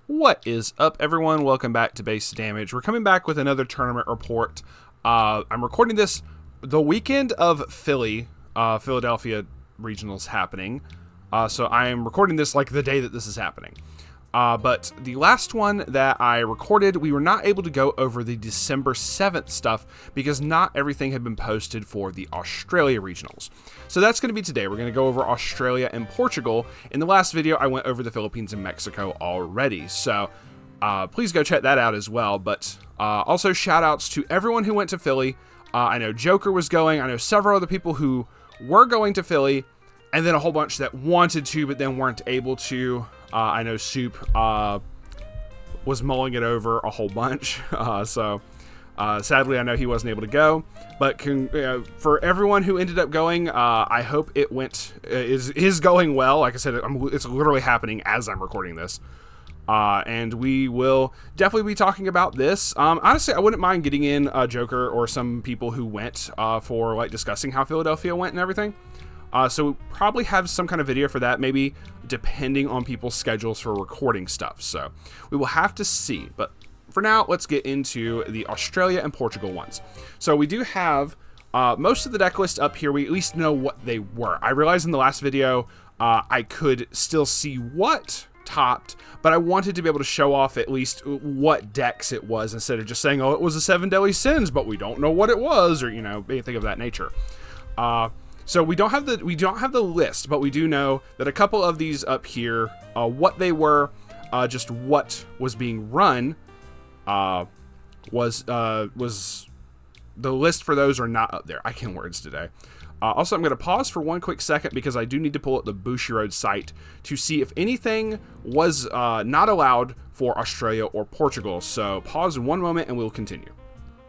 What is up, everyone? Welcome back to Base Damage. We're coming back with another tournament report. I'm recording this the weekend of Philadelphia regionals happening. So I am recording this like the day that this is happening. But the last one that I recorded, we were not able to go over the December 7th stuff because not everything had been posted for the Australia regionals. So that's going to be today. We're going to go over Australia and Portugal. In the last video, I went over the Philippines and Mexico already. So please go check that out as well. But also shout outs to everyone who went to Philly. I know Joker was going. I know several other people who were going to Philly. And then a whole bunch that wanted to, but then weren't able to. I know Soup was mulling it over a whole bunch. Sadly, I know he wasn't able to go. But for everyone who ended up going, I hope it is going well. Like I said, it's literally happening as I'm recording this. And we will definitely be talking about this. Honestly, I wouldn't mind getting in Joker or some people who went for like discussing how Philadelphia went and everything. So we'll probably have some kind of video for that, maybe depending on people's schedules for recording stuff. So we will have to see. But for now, let's get into the Australia and Portugal ones. So we do have most of the deck list up here. We at least know what they were. I realized in the last video I could still see what topped, but I wanted to be able to show off at least what decks it was instead of just saying, oh, it was a 7 Deadly Sins, but we don't know what it was, or, you know, anything of that nature. So we don't have the list, but we do know that a couple of these up here, what they were, just what was being run, was the list for those are not up there. I can't words today. Also, I'm going to pause for one quick second because I do need to pull up the Bushiroad site to see if anything was not allowed for Australia or Portugal. So pause in one moment and we'll continue.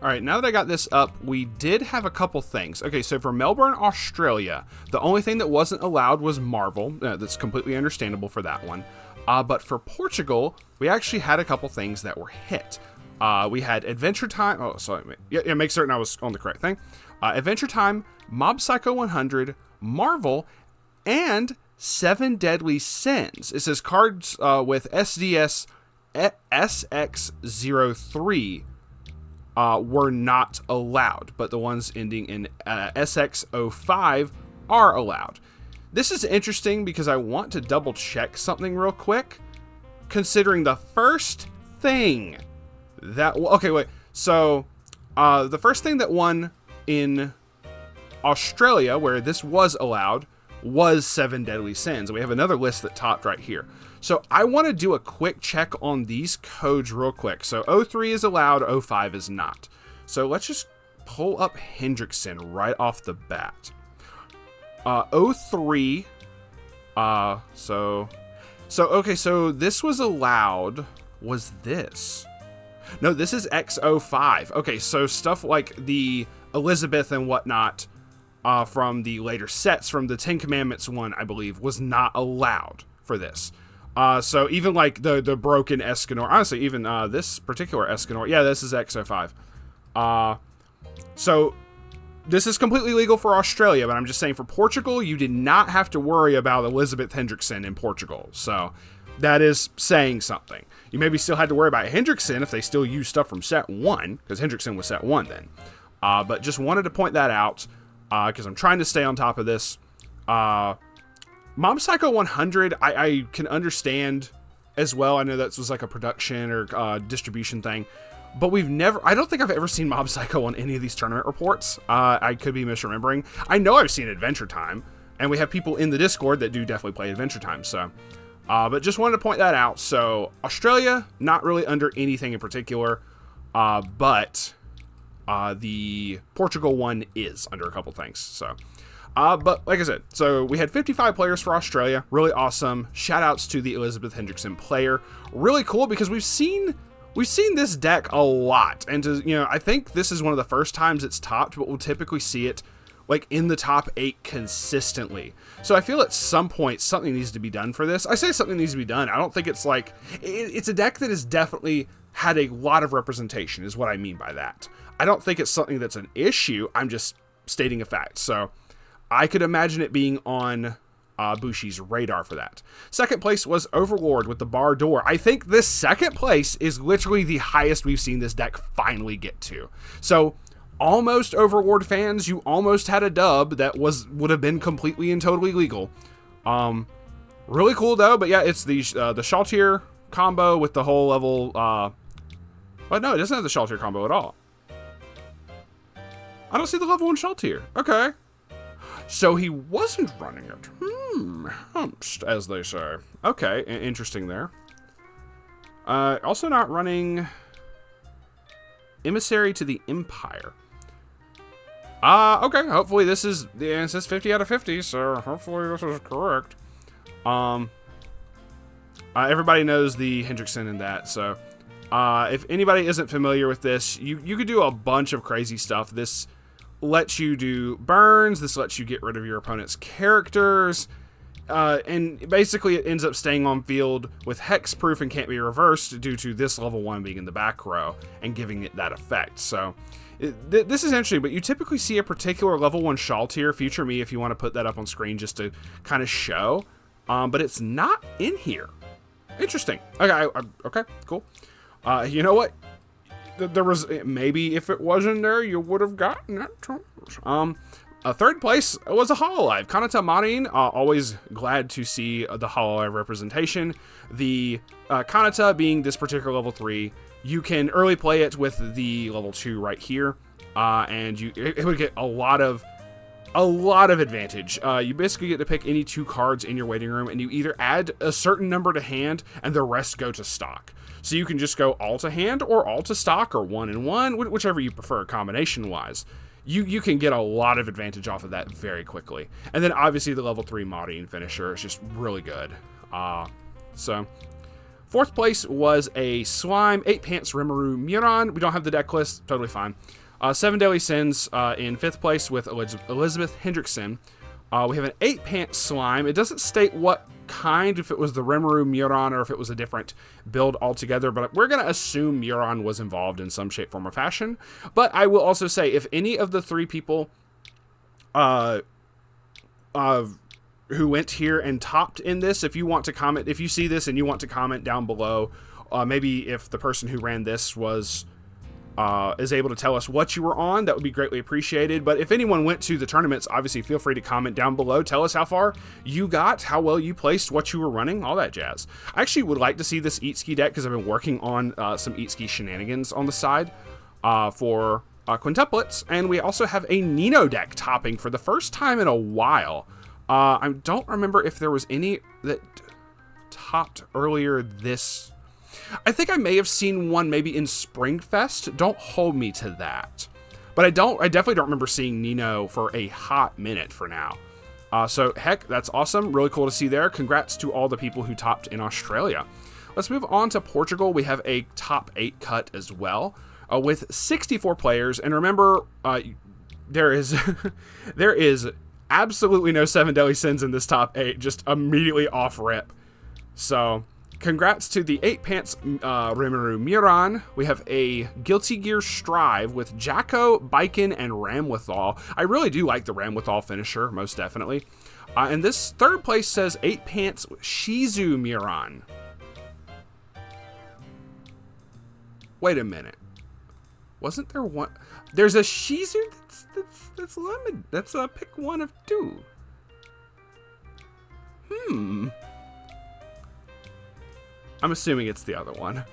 All right, now that I got this up, we did have a couple things. Okay, so for Melbourne, Australia, the only thing that wasn't allowed was Marvel. That's completely understandable for that one. But for Portugal, we actually had a couple things that were hit. We had Adventure Time. Oh, sorry. Yeah, make certain I was on the correct thing. Adventure Time, Mob Psycho 100, Marvel, and 7 Deadly Sins. It says cards with SDS SX03 were not allowed, but the ones ending in SX05 are allowed. This is interesting because I want to double check something real quick, considering the first thing that... Okay, wait. So, the first thing that won in Australia, where this was allowed, was 7 Deadly Sins. We have another list that topped right here. So I want to do a quick check on these codes real quick. So 03 is allowed, 05 is not. So let's just pull up Hendrickson right off the bat. 03, okay, so this was allowed, was this? No, this is X05. Okay, so stuff like the Elizabeth and whatnot from the later sets, from the Ten Commandments one, I believe, was not allowed for this. So even like the broken Escanor, honestly, even this particular Escanor, yeah, this is X05. So this is completely legal for Australia, but I'm just saying for Portugal, you did not have to worry about Elizabeth Hendrickson in Portugal. So that is saying something. You maybe still had to worry about Hendrickson if they still use stuff from set 1, because Hendrickson was set 1 then. But just wanted to point that out, because I'm trying to stay on top of this. Mob Psycho 100, I can understand as well. I know that was like a production or distribution thing, but I don't think I've ever seen Mob Psycho on any of these tournament reports. I could be misremembering. I know I've seen Adventure Time, and we have people in the Discord that do definitely play Adventure Time, so. But just wanted to point that out. So Australia, not really under anything in particular, but the Portugal one is under a couple things, so. But like I said, so we had 55 players for Australia. Really awesome. Shout outs to the Elizabeth Hendrickson player. Really cool because we've seen this deck a lot. And I think this is one of the first times it's topped, but we'll typically see it like in the top 8 consistently. So I feel at some point something needs to be done for this. I say something needs to be done. I don't think it's like, it's a deck that has definitely had a lot of representation is what I mean by that. I don't think it's something that's an issue. I'm just stating a fact. So I could imagine it being on Bushi's radar for that. Second place was Overlord with the bar door. I think this second place is literally the highest we've seen this deck finally get to. So almost Overlord fans, you almost had a dub that would have been completely and totally legal. Really cool though, but yeah, it's the Shaltier combo with the whole level. But no, it doesn't have the Shaltier combo at all. I don't see the level 1 Shaltier. Okay. So he wasn't running it. Humpst, as they say. Okay, interesting there. Also not running Emissary to the Empire. Okay, hopefully this is, it says 50 out of 50, so hopefully this is correct. Everybody knows the Hendrickson in that, so if anybody isn't familiar with this, you could do a bunch of crazy stuff. This lets you do burns, this lets you get rid of your opponent's characters, and basically it ends up staying on field with hexproof and can't be reversed due to this level 1 being in the back row and giving it that effect. So this is interesting, but you typically see a particular level 1 Shaltier. Future me if you want to put that up on screen just to kind of show, but it's not in here. Interesting. Okay, cool. You know what? There was, maybe if it wasn't there, you would have gotten it. A third place was a Hololive. Kanata Marin, always glad to see the Hololive representation. The Kanata being this particular level 3, you can early play it with the level 2 right here, and it would get a lot of advantage. You basically get to pick any 2 cards in your waiting room, and you either add a certain number to hand, and the rest go to stock. So you can just go all to hand, or all to stock, or 1 and 1, whichever you prefer combination-wise. You can get a lot of advantage off of that very quickly. And then obviously the level 3 Marine finisher is just really good. So fourth place was a Slime, 8 Pants Rimuru Muron. We don't have the deck list, totally fine. 7 Deadly Sins in 5th place with Elizabeth Hendrickson. We have an 8 Pants Slime. It doesn't state what kind, if it was the Rimuru Muron or if it was a different build altogether, but we're going to assume Muron was involved in some shape, form, or fashion. But I will also say, if any of the 3 people who went here and topped in this, if you want to comment, if you see this and you want to comment down below, maybe if the person who ran this is able to tell us what you were on, that would be greatly appreciated. But if anyone went to the tournaments, obviously feel free to comment down below. Tell us how far you got, how well you placed, what you were running, all that jazz. I actually would like to see this Eatski deck because I've been working on some Eatski shenanigans on the side for quintuplets. And we also have a Nino deck topping for the first time in a while. I don't remember if there was any that topped earlier this. I think I may have seen one maybe in Springfest. Don't hold me to that. But I definitely don't remember seeing Nino for a hot minute for now. So heck, that's awesome. Really cool to see there. Congrats to all the people who topped in Australia. Let's move on to Portugal. We have a top 8 cut as well, with 64 players. And remember, there is there is absolutely no 7 Deadly Sins in this top 8, just immediately off rip. So congrats to the 8 Pants Rimuru Muron. We have a Guilty Gear Strive with Jacko, Biken, and Ramwithal. I really do like the Ramwithal finisher, most definitely. And this third place says 8 Pants Shizu Muron. Wait a minute. Wasn't there one? There's a Shizu that's limited. That's a pick 1 of 2. I'm assuming it's the other one.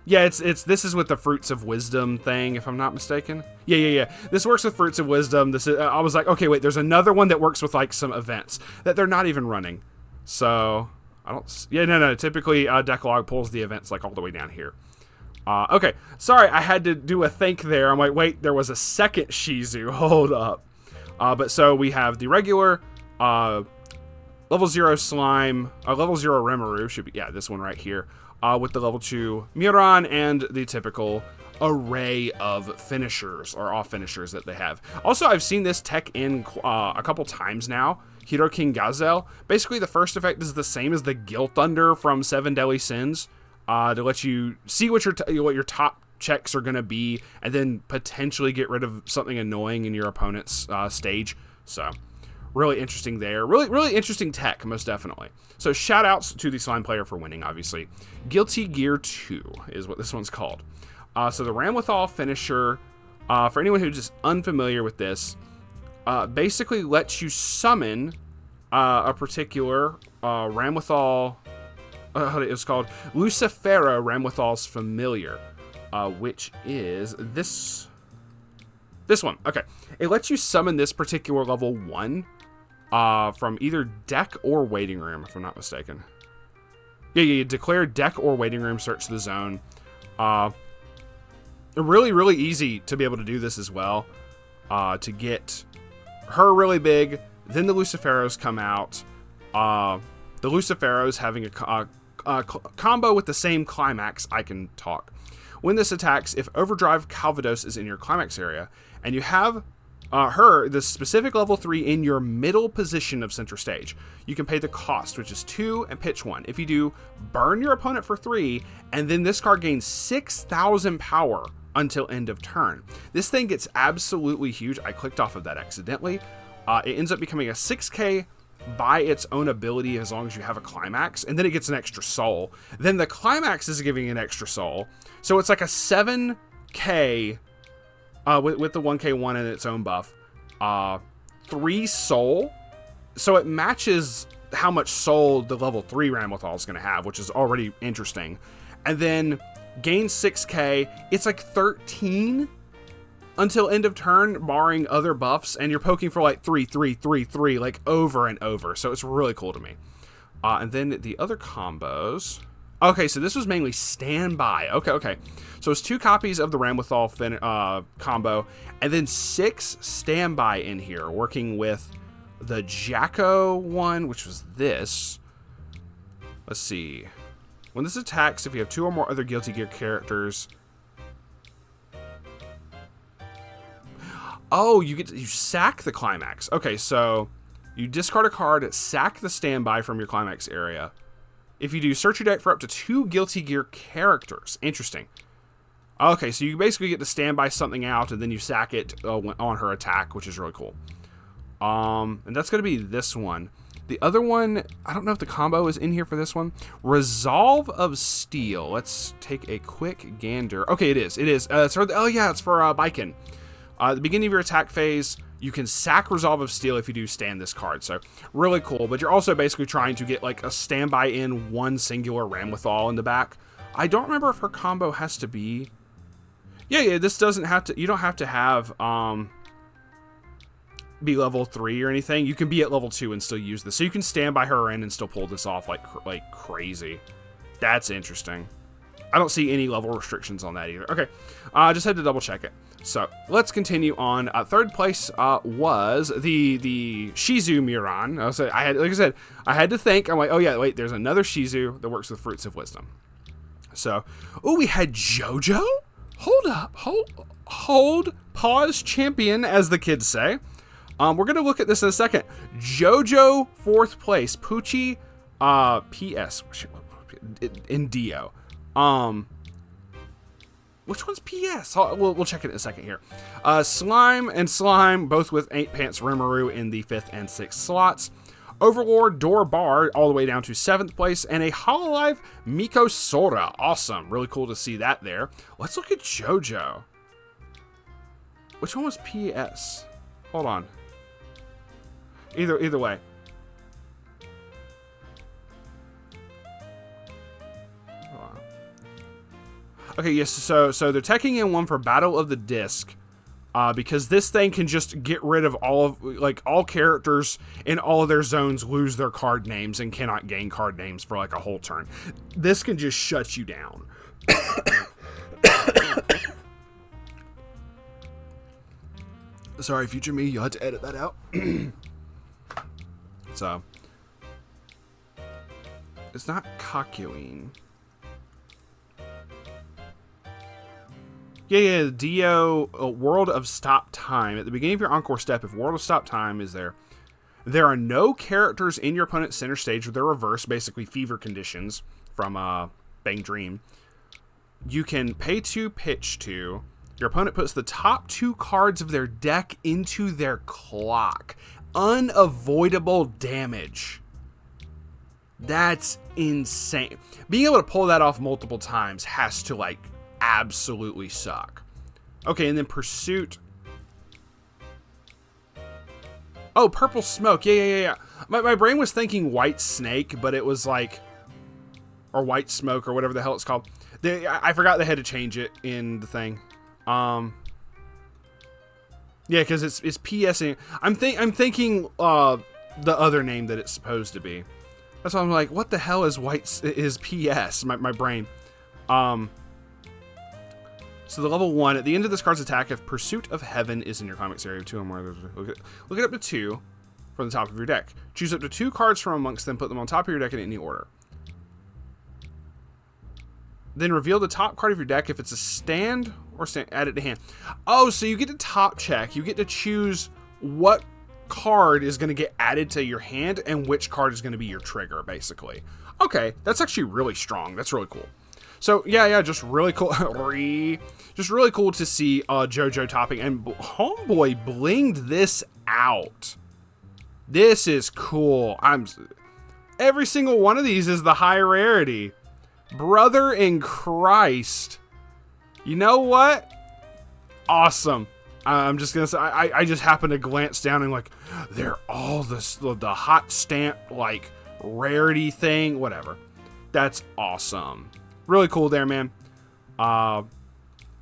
Yeah, this is with the Fruits of Wisdom thing, if I'm not mistaken. Yeah. This works with Fruits of Wisdom. This is, I was like, okay, wait, there's another one that works with like some events that they're not even running. So I don't. Yeah, no. Typically, Decalogue pulls the events like all the way down here. Okay, sorry, I had to do a think there. I'm like, wait, there was a second Shizu. Hold up. But so we have the regular. Level 0 Slime, level 0 Rimuru should be, yeah, this one right here, with the level 2 Muron and the typical array of finishers, or off finishers that they have. Also, I've seen this tech in a couple times now, Hero King Gazelle. Basically, the first effect is the same as the Gil Thunder from 7 Deadly Sins, to let you see what your top checks are going to be, and then potentially get rid of something annoying in your opponent's stage, so Really interesting there. Really interesting tech, most definitely. So shout outs to the Slime player for winning, obviously. Guilty Gear 2 is what this one's called. So the Ramwithal finisher, for anyone who's just unfamiliar with this, basically lets you summon a particular Ramwithal. It's called Lucifera Ramwithal's Familiar, which is this one. Okay, it lets you summon this particular level 1 from either deck or waiting room, if I'm not mistaken. Yeah, you declare deck or waiting room, search the zone. Really easy to be able to do this as well. To get her really big, then the Luciferos come out. The Luciferos having a combo with the same climax. I can talk. When this attacks, if Overdrive Calvados is in your climax area, and you have her, the specific level 3, in your middle position of center stage, you can pay the cost, which is 2, and pitch 1. If you do, burn your opponent for 3, and then this card gains 6,000 power until end of turn. This thing gets absolutely huge. I clicked off of that accidentally. It ends up becoming a 6k by its own ability as long as you have a climax, and then it gets an extra soul. Then the climax is giving an extra soul, so it's like a 7k with the 1k1 and its own buff, 3 soul, so it matches how much soul the level 3 Ramwithal is going to have, which is already interesting. And then gains 6k. It's like 13 until end of turn, barring other buffs, and you're poking for like 3, 3, 3, 3, like over and over. So it's really cool to me. And then the other combos. Okay, so this was mainly standby. Okay. So it's 2 copies of the Ramwithal combo, and then 6 standby in here, working with the Jacko one, which was this. Let's see. When this attacks, if you have 2 or more other Guilty Gear characters. Oh, you sack the climax. Okay, so you discard a card, sack the standby from your climax area. If you do, search your deck for up to 2 Guilty Gear characters. Interesting. Okay, so you basically get to standby something out, and then you sack it on her attack, which is really cool. And that's going to be this one. The other one, I don't know if the combo is in here for this one. Resolve of Steel. Let's take a quick gander. Okay, it is. It's for Biken. At the beginning of your attack phase, you can sack Resolve of Steel if you do stand this card. So really cool. But you're also basically trying to get like a standby in one singular Ramwithal in the back. I don't remember if her combo has to be. Yeah. This doesn't have to. You don't have to have be level 3 or anything. You can be at level 2 and still use this. So you can stand by her in and still pull this off like crazy. That's interesting. I don't see any level restrictions on that either. Okay, I just had to double check it. So let's continue on. Third place was the Shizu Muran. So I had to think. I'm like, oh yeah, wait, there's another Shizu that works with Fruits of Wisdom. So, we had JoJo. Hold up, hold, pause, champion, as the kids say. We're gonna look at this in a second. JoJo 4th place. Poochie, PS, in Dio. Which one's PS? We'll check it in a second here. Slime and Slime, both with 8 Pants Rimuru in the 5th and 6th slots. Overlord Door Bar all the way down to 7th place, and a Hololive Miko Sora. Awesome, really cool to see that there. Let's look at JoJo. Which one was PS? Hold on. Either way. Okay, yes, so they're teching in one for Battle of the Disc, because this thing can just get rid of all characters in all of their zones lose their card names and cannot gain card names for like a whole turn. This can just shut you down. Sorry, future me, you'll have to edit that out. So, it's not Kakyoin. Yeah, Dio, World of Stop Time. At the beginning of your Encore step, if World of Stop Time is there are no characters in your opponent's center stage with their reverse, basically fever conditions from Bang Dream. You can pay 2, pitch 2. Your opponent puts the top 2 cards of their deck into their clock. unavoidable damage. That's insane. Being able to pull that off multiple times has to, like, absolutely suck. Okay, and then Pursuit. Oh, Purple Smoke. Yeah. My brain was thinking White Snake, but it was like... Or White Smoke, or whatever the hell it's called. I forgot they had to change it in the thing. Yeah, because it's PSing. I'm thinking the other name that it's supposed to be. That's why I'm like, what the hell is PS? My brain. So the level 1, at the end of this card's attack, if Pursuit of Heaven is in your comics area, 2 or more, look it up to 2 from the top of your deck. Choose up to 2 cards from amongst them, put them on top of your deck in any order. Then reveal the top card of your deck if it's a stand or add it to hand. Oh, so you get to top check. You get to choose what card is going to get added to your hand and which card is going to be your trigger, basically. Okay, that's actually really strong. That's really cool. So, yeah, just really cool. Just really cool to see JoJo topping. And Homeboy blinged this out. This is cool. Every single one of these is the high rarity. Brother in Christ. You know what? Awesome. I'm just going to say, I just happened to glance down and like, they're all the hot stamp, like, rarity thing. Whatever. That's awesome. Really cool there, man. Like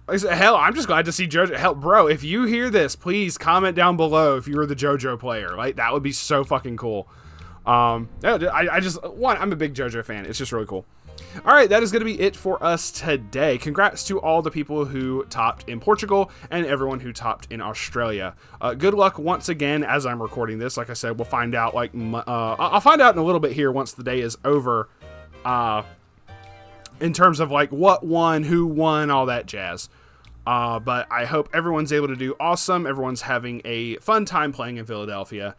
I said, hell, I'm just glad to see JoJo. Hell, bro, if you hear this, please comment down below if you're the JoJo player. Like, that would be so fucking cool. I'm a big JoJo fan. It's just really cool. All right, that is going to be it for us today. Congrats to all the people who topped in Portugal and everyone who topped in Australia. Good luck once again as I'm recording this. Like I said, we'll find out. I'll find out in a little bit here once the day is over. In terms of like what won, who won, all that jazz. But I hope everyone's able to do awesome. Everyone's having a fun time playing in Philadelphia.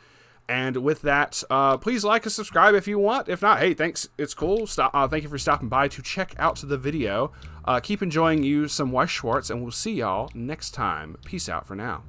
And with that, please like and subscribe if you want. If not, hey, thanks. It's cool. Thank you for stopping by to check out the video. Keep enjoying you some Weiss Schwarz, and we'll see y'all next time. Peace out for now.